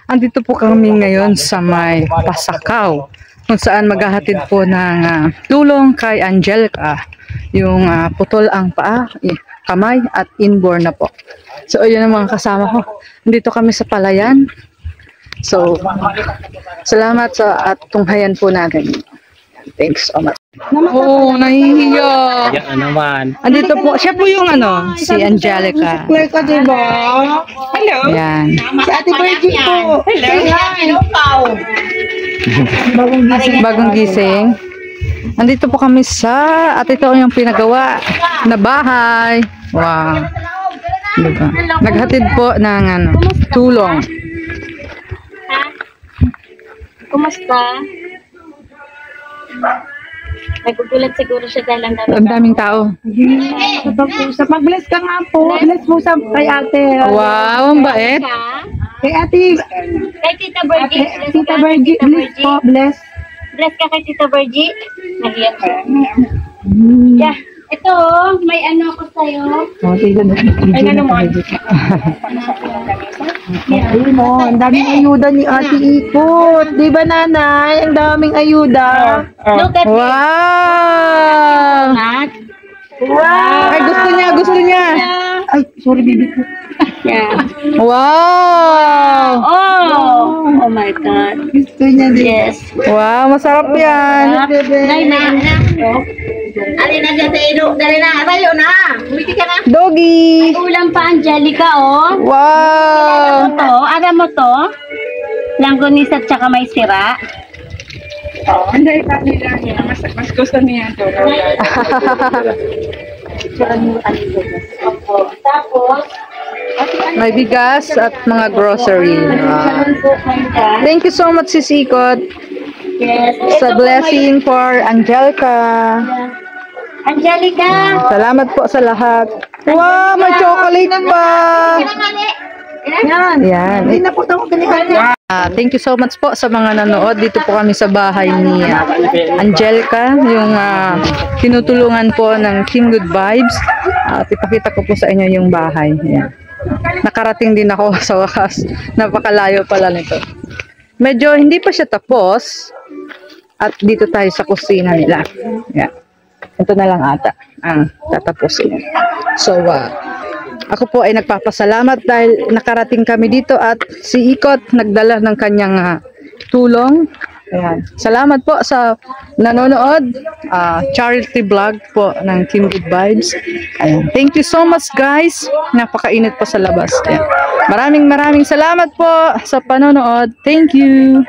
Andito po kami ngayon sa may Pasakaw, kung saan maghahatid po ng tulong kay Angelica, yung putol ang paa, kamay at inborn na po. So yun ang mga kasama ko. Andito kami sa Palayan. So salamat sa at tunghayan po natin. Thanks so much. Oh, nahihiya. Yan naman. Andito po, siya po yung si Angelica. Ka, diba? Hello. Yan. Si Ate Virgie po. Hello. Bagong gising. Andito po kami at ito yung pinagawa na bahay. Wow. Diba? Naghatid po ng tulong. Kumusta? Nagugulat siguro siya dahil Ang daming tao. Mag-bless ka nga po. Bless po sa kay ate. Wow, ang bait. Kay ate. Kay Tita Virgie. Tita Virgie. Bless po. Bless. Bless ka kay Tita Virgie. Nahiyan siya. Yeah. Ito, may ano ako sa'yo. Ay, ano mo? Ang daming ayuda ni Ate Ikot. Di ba, nanay? Ang daming ayuda. Look at Wow! Wow! Ay, gusto niya. Ay, sorry, baby ko. Yeah. Wow! Oh my God. Gusto niya din. Yes. Wow, masarap yan. Nay, alin na dyan sa ino. Dali na. Tayo na. Umiti ka na. Doggy! Ulam pa, Angelica, oh. Wow! Alam mo to? Langgonis at saka may sira. Hindi, nila niya. Mas gusto niya ito. Tapos, May bigas at mga grocery. Wow. Thank you so much, Sis Ikot, yes. sa blessing for Angelica. Angelica! Salamat po sa lahat. Wow, may chocolate pa. Yan. Yan. Hindi na po ako ganyan. Thank you so much po sa mga nanood. Dito po kami sa bahay ni Angelica, yung tinutulungan po ng Team Good Vibes. At ipakita ko po sa inyo yung bahay. Yan. Nakarating din ako sa wakas. Napakalayo pala nito. Medyo hindi pa siya tapos. At dito tayo sa kusina nila. Yan. Ito na lang ata ang tatapusin. So, ako po ay nagpapasalamat dahil nakarating kami dito at si Ikot nagdala ng kanyang tulong. Ayan. Salamat po sa nanonood. Charity vlog po ng Team Good Vibes. Ayan. Thank you so much, guys. Napakainit po sa labas. Ayan. Maraming salamat po sa panonood. Thank you.